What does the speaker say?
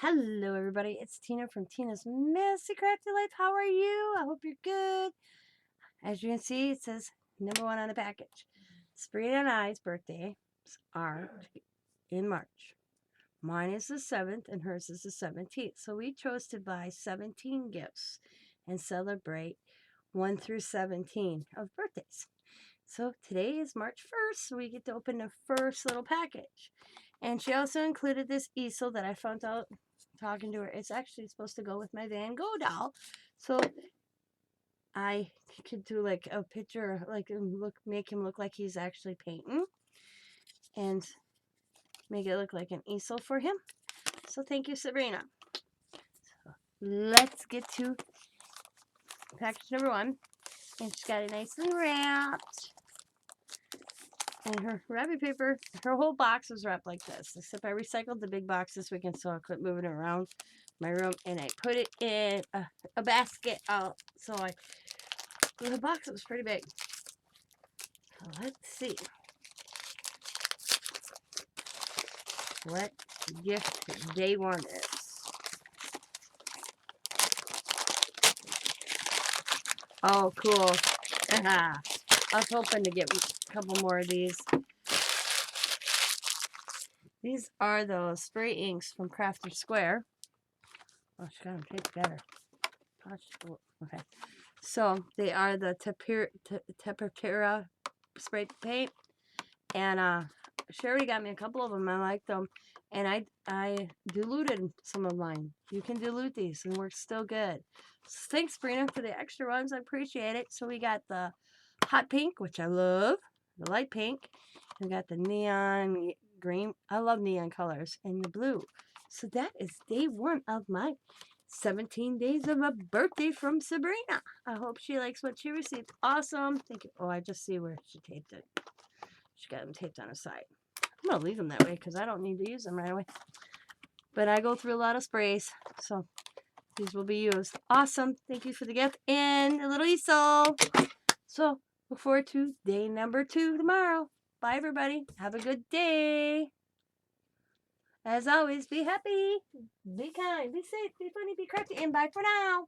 Hello, everybody. It's Tina from Tina's Messy Crafty Life. How are you? I hope you're good. As you can see, it says number one on the package. Sabrina and I's birthdays are in March. Mine is the 7th and hers is the 17th. So we chose to buy 17 gifts and celebrate 1 through 17 of birthdays. So today is March 1st, so we get to open the first little package. And she also included this easel that I found out talking to her. It's actually supposed to go with my Van Gogh doll. So I could do like a picture, like make him look like he's actually painting and make it look like an easel for him. So thank you, Sabrina. So let's get to package number one. And she's got it nicely wrapped. And her wrapping paper, her whole box was wrapped like this, except I recycled the big box this weekend so I quit moving it around my room, and I put it in a basket. The box was pretty big. So let's see what gift day one is. Oh, cool. I was hoping to get a couple more of these. These are those spray inks from Crafter Square. Oh, she got them taped together. Okay. So they are the Tempera spray paint. And Sherry got me a couple of them. I like them. And I diluted some of mine. You can dilute these and work still good. So thanks, Brina, for the extra ones. I appreciate it. So we got the hot pink, which I love. The light pink. We got the neon green. I love neon colors. And the blue. So that is day one of my 17 days of a birthday from Sabrina. I hope she likes what she received. Awesome. Thank you. Oh, I just see where she taped it. She got them taped on the side. I'm going to leave them that way because I don't need to use them right away. But I go through a lot of sprays, so these will be used. Awesome. Thank you for the gift and a little easel. So look forward to day number 2 tomorrow. Bye, everybody. Have a good day. As always, be happy, be kind, be safe, be funny, be crafty, and bye for now.